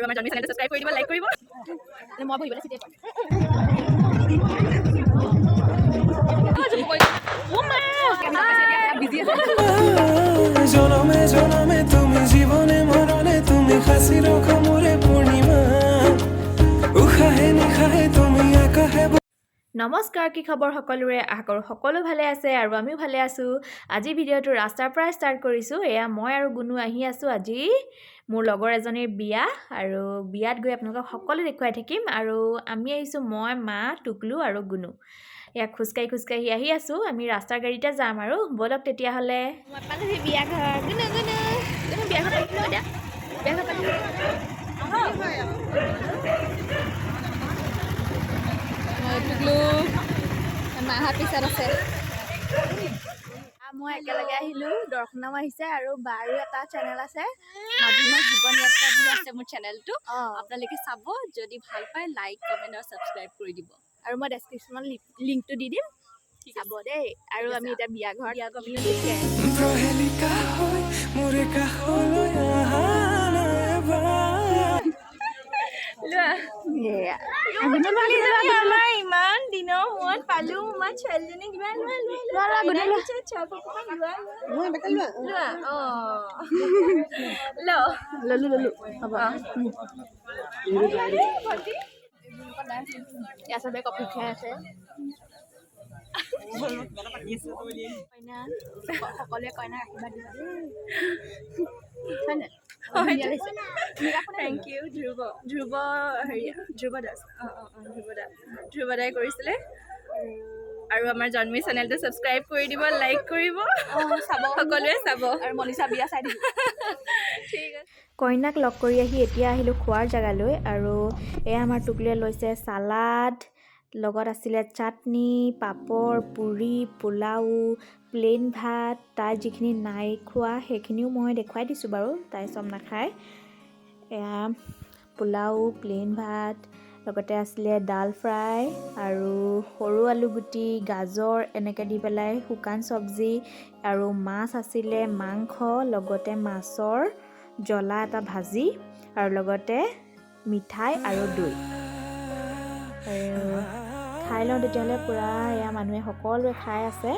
আৰু আমাৰ জন্মি চেনেলটো সাবস্ক্ৰাইব কৰি দিব, লাইক কৰিব। মই বহিবলৈ চিটে পাম। জনমে জনমে তুমি জীবনে মৰণে তুমি হাসি ৰখো মোৰে পূৰ্ণিমা উশাহে নিশাহে তুমি আকাশে। নমস্কাৰ, কি খবৰ সকলোৰে? আশা কৰোঁ সকলো ভালে আছে আৰু আমিও ভালে আছোঁ। আজি ভিডিঅ'টো ৰাস্তাৰ পৰা ষ্টাৰ্ট কৰিছোঁ। এয়া মই আৰু গুণু আহি আছোঁ আজি মোৰ লগৰ এজনীৰ বিয়া, আৰু বিয়াত গৈ আপোনালোকক সকলো দেখুৱাই থাকিম। আৰু আমি আহিছোঁ মই, মা, টুকলু আৰু গুণু। এয়া খোজকাঢ়ি আহি আছোঁ। আমি ৰাস্তাৰ গাড়ীতে যাম আৰু ব'লক তেতিয়াহ'লে। মই পালোহি বিয়া ঘৰ। গুণু বিয়া ঘৰ পাতিলোঁ এতিয়া। বিয়া ঘৰ পাতিলোঁ। টুকলু মাহঁত পিছত আছে। মই একেলগে আহিলোঁ, দৰ্শনাও আহিছে আৰু বাৰো এটা চেনেল আছে, মাধুমাৰ জীৱন যাত্ৰা বুলি আছে মোৰ চেনেলটো। আপোনালোকে চাব, যদি ভাল পায় লাইক, কমেণ্ট আৰু ছাবস্ক্ৰাইব কৰি দিব। আৰু মই ডেছক্ৰিপশ্যনত লিংকটো দি দিম, চাব দেই। আৰু আমি এতিয়া বিয়া ঘৰত ইমান দিনৰ মূৰত পালোঁ মই ছোৱালীজনীক। ললো হ'ব। চবে কফি খাই আছে। কইনা সকলোৱে কইনাক আশীৰ্বাদ দিব দেই। Thank you Dhruv Das. ধ্ৰুৱ দাই কৰিছিলে। আৰু আমাৰ জন্মি চেনেলটো ছাবস্ক্ৰাইব কৰি দিব, লাইক কৰিব, চাব, সকলোৱে চাব। আৰু মনিষা বিয়া চাই দিব। ঠিক আছে। কইনাক লগ কৰি আহি এতিয়া আহিলোঁ খোৱাৰ জেগালৈ। আৰু এয়া আমাৰ টুকলুৱে লৈছে চালাড, লগত আছিলে চাটনি, পাপৰ, পুৰি, পোলাও, প্লেইন ভাত। তাই যিখিনি নাই খোৱা সেইখিনিও মই দেখুৱাই দিছোঁ বাৰু, তাই চব নাখায়। এয়া পোলাও, প্লেইন ভাত, লগতে আছিলে ডাল ফ্ৰাই আৰু সৰু আলুগুটি, গাজৰ এনেকৈ দি পেলাই শুকান চব্জি, আৰু মাছ আছিলে, মাংস, লগতে মাছৰ জ্বলা এটা ভাজি, আৰু লগতে মিঠাই আৰু দৈ। আৰু খাই লওঁ তেতিয়াহ'লে। পূৰা এয়া মানুহে সকলোৱে খাই আছে।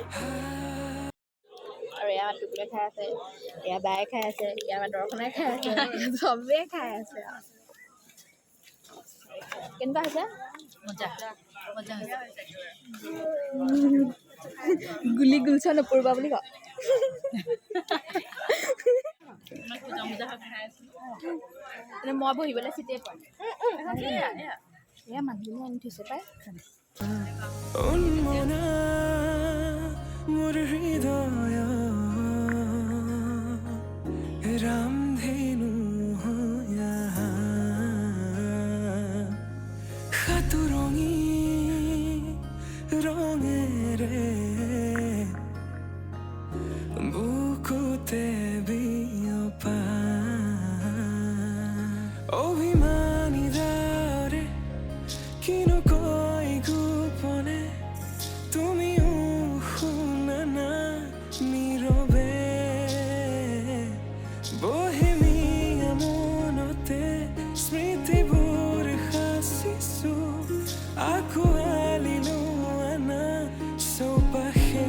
আৰু এয়া টুকুৰে খাই আছে, এয়া বায়ে খাই আছে, এয়া দৰ্শনাই খাই আছে, চবেই খাই আছে। কেনেকুৱা হৈছে? মজা হৈছে। গুলি গুলছা নপৰিবা বুলি কওঁ। মই বহিবলৈ চিটেই পাম। এয়া মানুহ আনি থৈছে পাই। মোৰ হৃদয় ৰামধেনু সাতুৰঙি ৰঙেৰে বুকুতে বিয়পা অভিমানী দাৰে কিনো কৈ গোপনে তুমিও শুনা না নীৰৱে বহেমিয়া মনতে স্মৃতিবোৰ সাঁচিছো আঁকোৱালিলো আনা চৌপাশে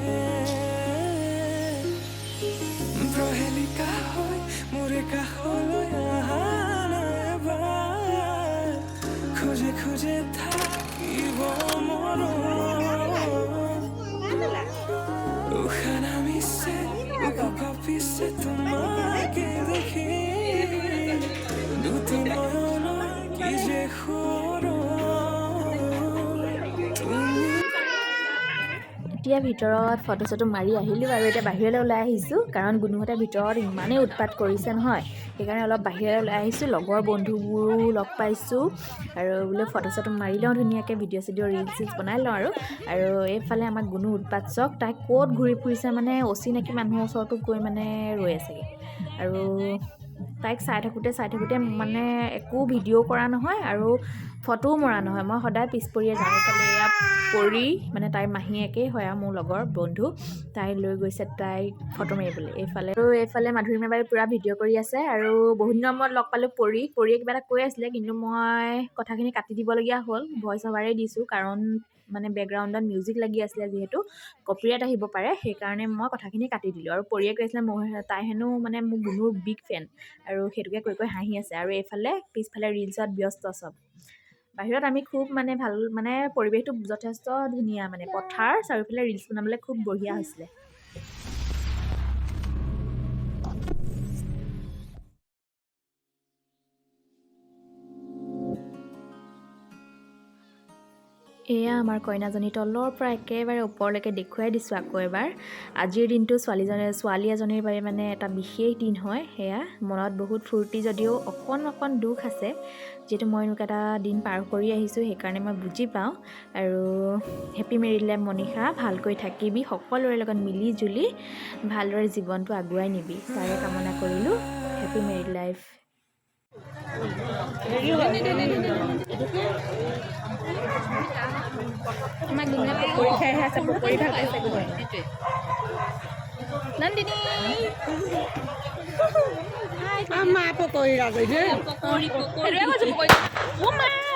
প্ৰহেলিকা হৈ মোৰে কাষলৈ আহা নাইবাৰ খোজে খোজে থাকিব মৰম উশাহ নামিছে কঁপিছে তোমাকে দেখি দুটি নয়নৰ কি যে এতিয়া ভিতৰত ফটো চটো মাৰি আহিলোঁ আৰু এতিয়া বাহিৰলৈ ওলাই আহিছোঁ, কাৰণ গুণুহঁতে ভিতৰত ইমানেই উৎপাত কৰিছে নহয়, সেইকাৰণে অলপ বাহিৰলৈ ওলাই আহিছোঁ। লগৰ বন্ধুবোৰো লগ পাইছোঁ, আৰু বোলে ফটো চটো মাৰি লওঁ ধুনীয়াকৈ, ভিডিঅ' চিডিঅ' ৰিলচ বনাই লওঁ। আৰু এইফালে আমাৰ গুণু উৎপাত চক, তাই ক'ত ঘূৰি ফুৰিছে মানে অচিনাকি মানুহৰ ওচৰতো গৈ মানে ৰৈ আছেগৈ। আৰু তাইক চাই থাকোঁতে মানে একো ভিডিঅ' কৰা নহয় আৰু ফটোও মৰা নহয়। মই সদায় পিছ পৰিয়ে যাওঁ। এইফালে এয়া পৰি মানে তাইৰ মাহীয়েকেই হয় আৰু মোৰ লগৰ বন্ধু, তাই লৈ গৈছে তাইক ফটো মাৰিবলৈ। এইফালে মাধুৰিমা বাই পূৰা ভিডিঅ' কৰি আছে আৰু বহুত দিনৰ মূৰত লগ পালোঁ পৰিয়ে কিবা এটা কৈ আছিলে, কিন্তু মই কথাখিনি কাটি দিবলগীয়া হ'ল। ভইচ অভাৰেই দিছোঁ কাৰণ মানে বেকগ্ৰাউণ্ডত মিউজিক লাগি আছিলে, যিহেতু কপিৰাইট আহিব পাৰে, সেইকাৰণে মই কথাখিনি কাটি দিলোঁ। আৰু পৰিয়ে কৈছিলে তাই হেনো মানে মোৰ গুণুৰ বিগ ফেন, আৰু সেইটোকে কৈ হাঁহি আছে। আৰু এইফালে পিছফালে ৰিলচত ব্যস্ত চব। বাহিৰত আমি খুব মানে ভাল মানে পৰিৱেশটো যথেষ্ট ধুনীয়া, মানে পথাৰ চাৰিওফালে ৰিলচ বনাবলৈ খুব বঢ়িয়া হৈছিলে। এয়া আমাৰ কইনাজনী, তলৰ পৰা একেবাৰে ওপৰলৈকে দেখুৱাই দিছোঁ আকৌ এবাৰ। আজিৰ দিনটো ছোৱালী এজনীৰ বাবে মানে এটা বিশেষ দিন হয়। সেয়া মনত বহুত ফূৰ্তি, যদিও অকণ দুখ আছে, যিহেতু মই এনেকুৱা এটা দিন পাৰ কৰি আহিছোঁ, সেইকাৰণে মই বুজি পাওঁ। আৰু হেপী মেৰিড লাইফ মনীষা, ভালকৈ থাকিবি, সকলোৰে লগত মিলি জুলি ভালদৰে জীৱনটো আগুৱাই নিবি, তাৰে কামনা কৰিলোঁ। Happy married life. আমাক দুনিয়া পকৰি খাইহে আছে, পকৰি ভাল পাইছে গৈ। নন্দিনী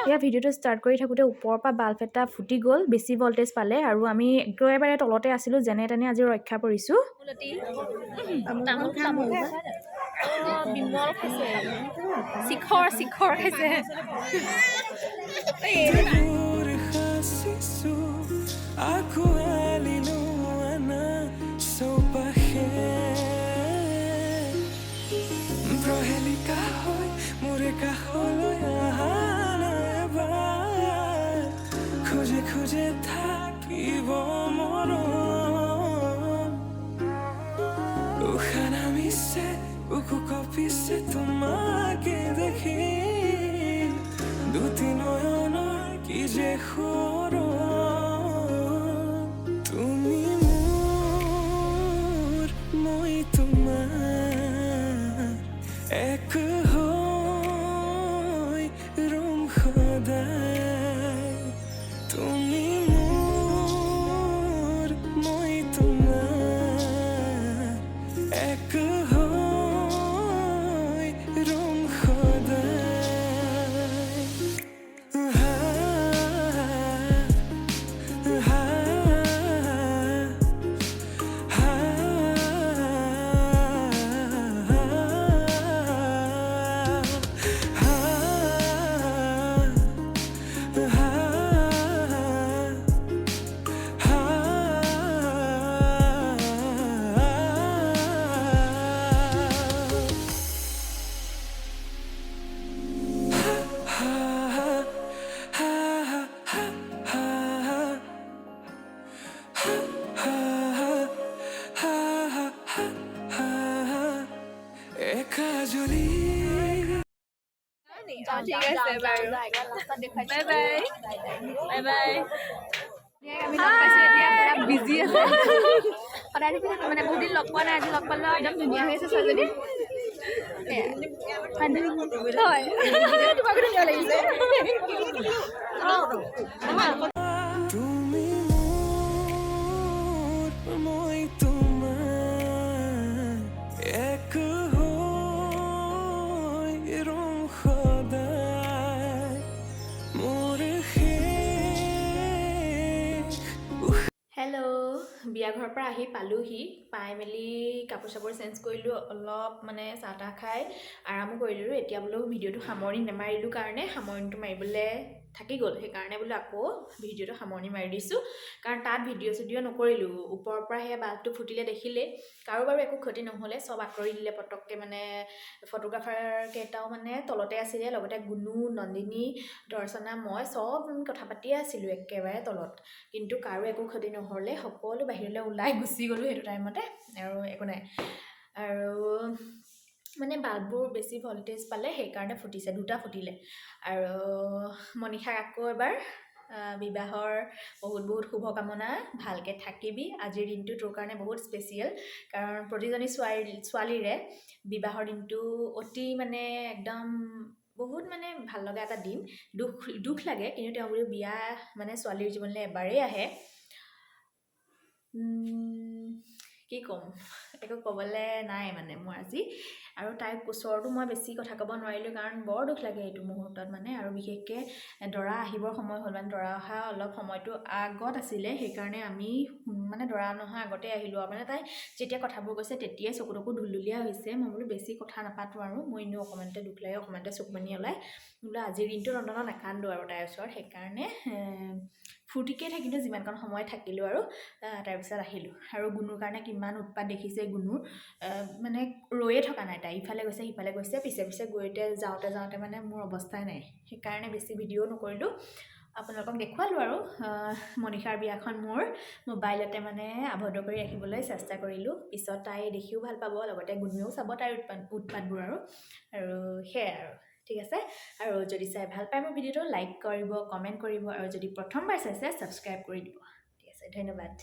এয়া ভিডিঅ'টো ষ্টাৰ্ট কৰি থাকোঁতে ওপৰৰ পৰা বাল্ব এটা ফুটি গ'ল, বেছি ভল্টেজ পালে, আৰু আমি একেবাৰে তলতে আছিলোঁ, যেনে তেনে আজি ৰক্ষা পৰিছোঁ। বিমল খাইছে, শিখৰ খাইছে। দূৰ সাঁচিছো, আঁকোৱালিলো আনা চৌপাশে, প্ৰহেলিকা হৈ মোৰে কাষলৈ আহা এবাৰ, খোজে থাকিব মৰম, উশাহ নামিছে বুকু কঁপিছে তোমাকে দেখি, দুটি নয়নৰ কি যে সৰম, তুমি মোৰ মই তোমাৰ, এক হৈ ৰম সদায়, তুমি মোৰ মই তোমাৰ, এক হৈ ৰম সদায়। ঠিক আছে বাৰু, বাই বাই। আমি লগ পাইছোঁ এতিয়া, পুৰা বিজি আছে। সদায় দেখি থাকোঁ মানে, বহুত দিন লগ পোৱা নাই, আজি লগ পালোঁ, একদম ধুনীয়া হৈ আছে ছোৱালীজনী। হয়, তোমাকো ধুনীয়া লাগিছে। তুমি মোৰ মই তোমাৰ, এক হৈ ৰম সদায়, মোৰ শেষ। হেল্ল', বিয়া ঘৰৰ পৰা আহি পালোহি, পাই মেলি কাপোৰ চাপোৰ চেঞ্জ কৰিলোঁ, অলপ মানে চাহ তাহ খাই আৰামো কৰিলোঁ। এতিয়া বোলো ভিডিঅ'টো সামৰণি নেমাৰিলোঁ কাৰণে সামৰণিটো মাৰিবলৈ থাকি গ'ল, সেইকাৰণে বোলো আকৌ ভিডিঅ'টো সামৰণি মাৰি দিছোঁ, কাৰণ তাত ভিডিঅ' চিডিঅ' নকৰিলোঁ। ওপৰৰ পৰা সেই বাল্বটো ফুটিলে দেখিলে, কাৰো বাৰু একো ক্ষতি নহ'লে, চব আঁতৰি দিলে পটককৈ। মানে ফটোগ্ৰাফাৰ কেইটাও মানে তলতে আছিলে, লগতে গুণু, নন্দিনী, দৰ্শনা, মই চব কথা পাতিয়ে আছিলোঁ একেবাৰে তলত, কিন্তু কাৰো একো ক্ষতি নহ'লে, সকলো বাহিৰলৈ ওলাই গুচি গ'লোঁ সেইটো টাইমতে, আৰু একো নাই। আৰু মানে বাল্ববোৰ বেছি ভল্টেজ পালে, সেইকাৰণে ফুটিছে, দুটা ফুটিলে। আৰু মনীষাক আকৌ এবাৰ বিবাহৰ বহুত বহুত শুভকামনা, ভালকৈ থাকিবি। আজিৰ দিনটো তোৰ কাৰণে বহুত স্পেচিয়েল, কাৰণ প্ৰতিজনী ছোৱালীৰে বিবাহৰ দিনটো অতি মানে একদম বহুত মানে ভাল লগা এটা দিন। দুখ লাগে, কিন্তু তেওঁ বুলি বিয়া মানে ছোৱালীৰ জীৱনলৈ এবাৰেই আহে। কি ক'ম, একো ক'বলৈ নাই মানে মোৰ আজি। আৰু তাইৰ ওচৰতো মই বেছি কথা ক'ব নোৱাৰিলোঁ, কাৰণ বৰ দুখ লাগে এইটো মুহূৰ্তত মানে। আৰু বিশেষকৈ দৰা আহিবৰ সময় হ'ল, মানে দৰা অহা অলপ সময়টো আগত আছিলে, সেইকাৰণে আমি মানে দৰা নহা আগতে আহিলোঁ। আৰু মানে তাই যেতিয়া কথাবোৰ কৈছে তেতিয়াই চকুতকু ঢুলঢুলীয়া হৈছে। মই বোলো বেছি কথা নাপাতোঁ আৰু, মই এনেও অকণমানতে দুখ লাগে, অকণমানতে চকুপানী ওলায়। বোলো আজিৰ দিনটো অন্ততঃ নাকান্দো আৰু তাইৰ ওচৰত, সেইকাৰণে ফূৰ্তিকে থাকিলোঁ, যিমানকণ সময় থাকিলোঁ আৰু তাৰপিছত আহিলোঁ। আৰু গুণুৰ কাৰণে কিমান উৎপাত দেখিছে। গুণুৰ মানে ৰৈয়ে থকা নাই, তাই ইফালে গৈছে সিফালে গৈছে, পিছে পিছে যাওঁতে মানে মোৰ অৱস্থাই নাই। সেইকাৰণে বেছি ভিডিঅ' নকৰিলোঁ, আপোনালোকক দেখুৱালোঁ আৰু। মনীষাৰ বিয়াখন মোৰ মোবাইলতে মানে আবদ্ধ কৰি ৰাখিবলৈ চেষ্টা কৰিলোঁ। পিছত তাই দেখিও ভাল পাব, লগতে গুণুৱেও চাব তাইৰ উৎপাতবোৰ আৰু সেয়াই আৰু। ঠিক আছে, আৰু যদি চাই ভাল পায় মোৰ ভিডিঅ'টো লাইক কৰিব, কমেণ্ট কৰিব, আৰু যদি প্ৰথমবাৰ চাইছে ছাবস্ক্ৰাইব কৰি দিব। ঠিক আছে, ধন্যবাদ।